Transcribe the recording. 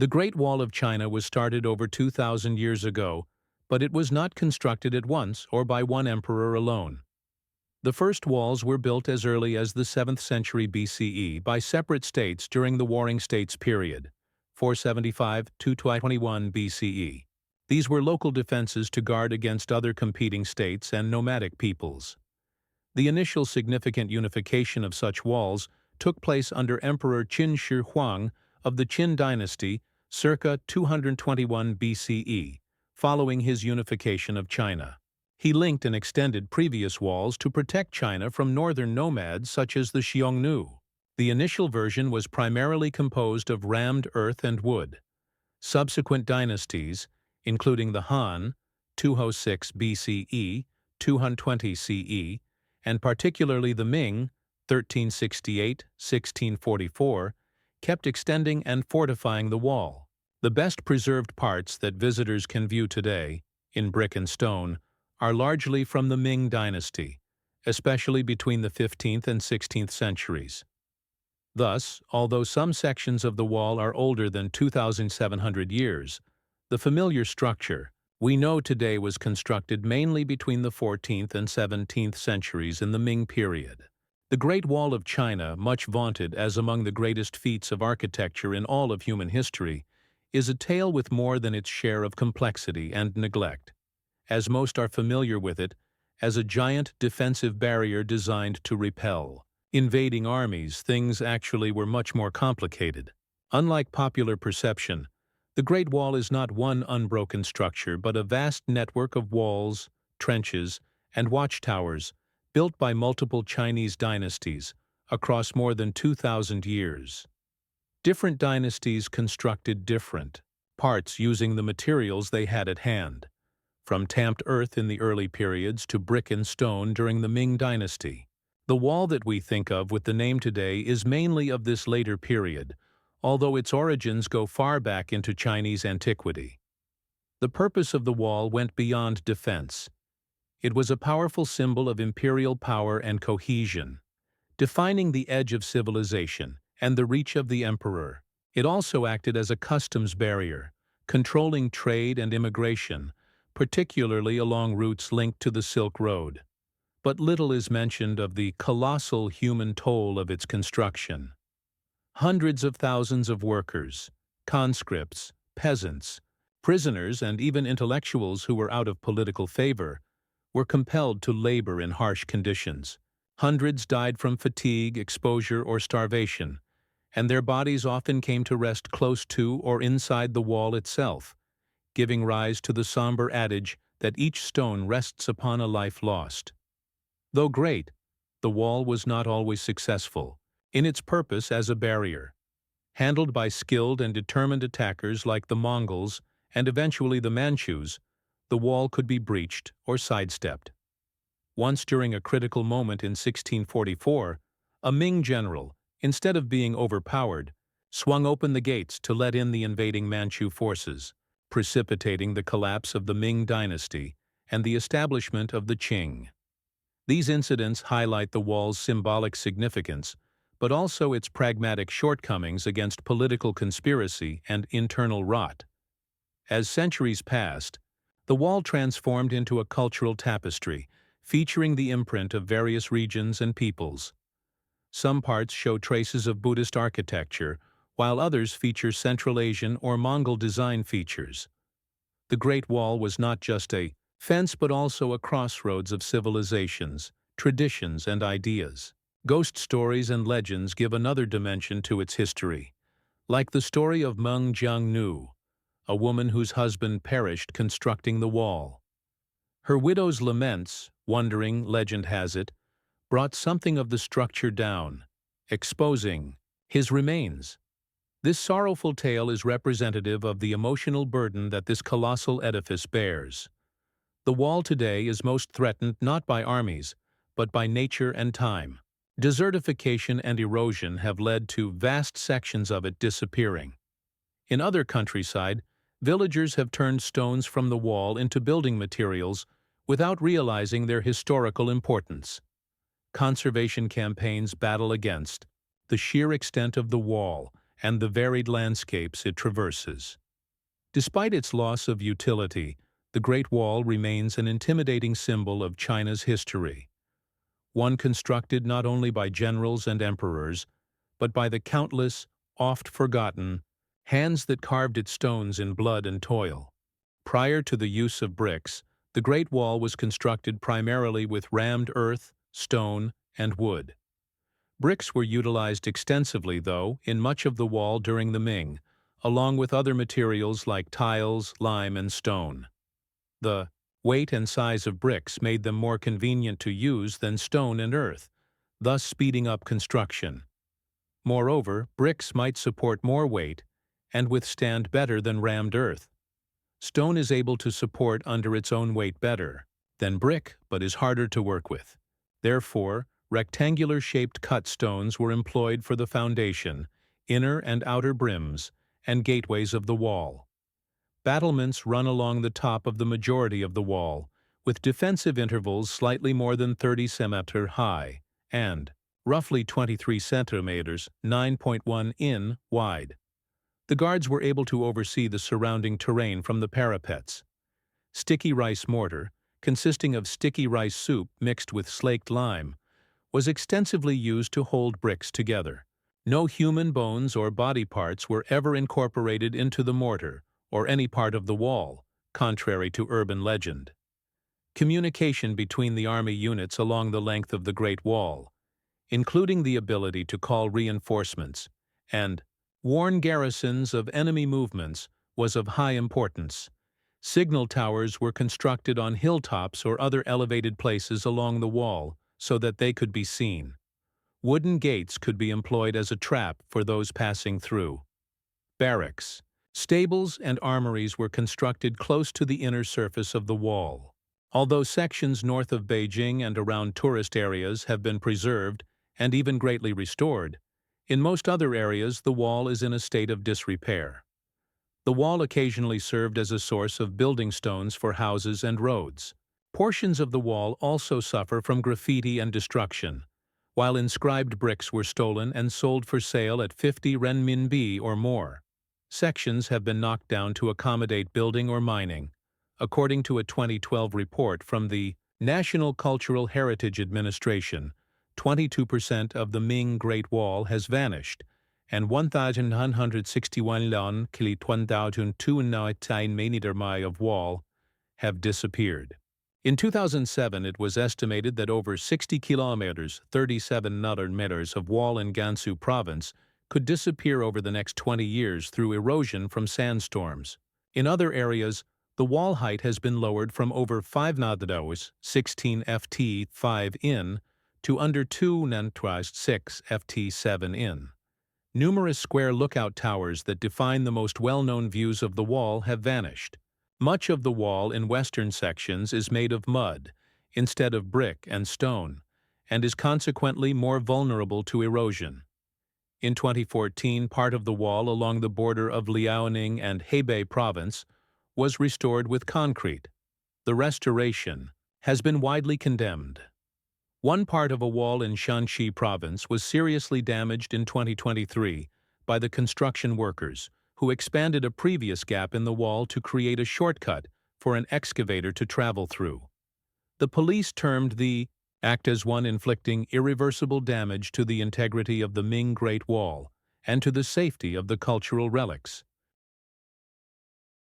The Great Wall of China was started over 2,000 years ago, but it was not constructed at once or by one emperor alone. The first walls were built as early as the 7th century BCE by separate states during the Warring States period, 475 to 221 BCE. These were local defenses to guard against other competing states and nomadic peoples. The initial significant unification of such walls took place under Emperor Qin Shi Huang of the Qin dynasty circa 221 BCE, following his unification of China. He linked and extended previous walls to protect China from northern nomads such as the Xiongnu. The initial version was primarily composed of rammed earth and wood. Subsequent dynasties, including the Han, 206 BCE, 220 CE, and particularly the Ming, 1368-1644, kept extending and fortifying the wall. The best preserved parts that visitors can view today, in brick and stone, are largely from the Ming dynasty, especially between the 15th and 16th centuries. Thus, although some sections of the wall are older than 2,700 years, the familiar structure we know today was constructed mainly between the 14th and 17th centuries in the Ming period. The Great Wall of China, much vaunted as among the greatest feats of architecture in all of human history, is a tale with more than its share of complexity and neglect, as most are familiar with it as a giant defensive barrier designed to repel invading armies. Things actually were much more complicated. Unlike popular perception, the Great Wall is not one unbroken structure but a vast network of walls, trenches, and watchtowers built by multiple Chinese dynasties across more than 2,000 years. Different dynasties constructed different parts using the materials they had at hand, from tamped earth in the early periods to brick and stone during the Ming dynasty. The wall that we think of with the name today is mainly of this later period, although its origins go far back into Chinese antiquity. The purpose of the wall went beyond defense. It was a powerful symbol of imperial power and cohesion, defining the edge of civilization and the reach of the emperor. It also acted as a customs barrier, controlling trade and immigration, particularly along routes linked to the Silk Road. But little is mentioned of the colossal human toll of its construction. Hundreds of thousands of workers, conscripts, peasants, prisoners, and even intellectuals who were out of political favor were compelled to labor in harsh conditions. Hundreds died from fatigue, exposure, or starvation, and their bodies often came to rest close to or inside the wall itself, giving rise to the somber adage that each stone rests upon a life lost. Though great, the wall was not always successful in its purpose as a barrier. Handled by skilled and determined attackers like the Mongols and eventually the Manchus, the wall could be breached or sidestepped. Once during a critical moment in 1644, a Ming general, instead of being overpowered, swung open the gates to let in the invading Manchu forces, precipitating the collapse of the Ming dynasty and the establishment of the Qing. These incidents highlight the wall's symbolic significance, but also its pragmatic shortcomings against political conspiracy and internal rot. As centuries passed, the wall transformed into a cultural tapestry, featuring the imprint of various regions and peoples. Some parts show traces of Buddhist architecture, while others feature Central Asian or Mongol design features. The Great Wall was not just a fence but also a crossroads of civilizations, traditions, and ideas. Ghost stories and legends give another dimension to its history, like the story of Meng Jiangnu, a woman whose husband perished constructing the wall. Her widow's laments, wondering, legend has it, brought something of the structure down, exposing his remains. This sorrowful tale is representative of the emotional burden that this colossal edifice bears. The wall today is most threatened not by armies, but by nature and time. Desertification and erosion have led to vast sections of it disappearing. In other countryside, villagers have turned stones from the wall into building materials without realizing their historical importance. Conservation campaigns battle against the sheer extent of the wall and the varied landscapes it traverses. Despite its loss of utility, the Great Wall remains an intimidating symbol of China's history, one constructed not only by generals and emperors, but by the countless, oft-forgotten, hands that carved its stones in blood and toil. Prior to the use of bricks, the Great Wall was constructed primarily with rammed earth, stone, and wood. Bricks were utilized extensively, though, in much of the wall during the Ming, along with other materials like tiles, lime, and stone. The weight and size of bricks made them more convenient to use than stone and earth, thus speeding up construction. Moreover, bricks might support more weight and withstand better than rammed earth. Stone is able to support under its own weight better than brick, but is harder to work with. Therefore, rectangular-shaped cut stones were employed for the foundation, inner and outer brims, and gateways of the wall. Battlements run along the top of the majority of the wall, with defensive intervals slightly more than 30 cm high and roughly 23 centimeters (9.1 in) wide. The guards were able to oversee the surrounding terrain from the parapets. Sticky rice mortar, consisting of sticky rice soup mixed with slaked lime, was extensively used to hold bricks together. No human bones or body parts were ever incorporated into the mortar or any part of the wall, contrary to urban legend. Communication between the army units along the length of the Great Wall, including the ability to call reinforcements and warn garrisons of enemy movements, was of high importance. Signal towers were constructed on hilltops or other elevated places along the wall so that they could be seen. Wooden gates could be employed as a trap for those passing through. Barracks, stables, and armories were constructed close to the inner surface of the wall. Although sections north of Beijing and around tourist areas have been preserved and even greatly restored, in most other areas the wall is in a state of disrepair. The wall occasionally served as a source of building stones for houses and roads. Portions of the wall also suffer from graffiti and destruction, while inscribed bricks were stolen and sold for sale at 50 renminbi or more. Sections have been knocked down to accommodate building or mining. According to a 2012 report from the National Cultural Heritage Administration, 22% of the Ming Great Wall has vanished, and 1,161 lon kili 1,209 meter of wall have disappeared. In 2007, it was estimated that over 60 kilometers, 37 meters of wall in Gansu province could disappear over the next 20 years through erosion from sandstorms. In other areas, the wall height has been lowered from over 5 nados, 16 ft 5 in, to under 2 nantras 6 ft 7 in. Numerous square lookout towers that define the most well-known views of the wall have vanished. Much of the wall in western sections is made of mud, instead of brick and stone, and is consequently more vulnerable to erosion. In 2014, part of the wall along the border of Liaoning and Hebei province was restored with concrete. The restoration has been widely condemned. One part of a wall in Shanxi province was seriously damaged in 2023 by the construction workers, who expanded a previous gap in the wall to create a shortcut for an excavator to travel through. The police termed the act as one inflicting irreversible damage to the integrity of the Ming Great Wall and to the safety of the cultural relics.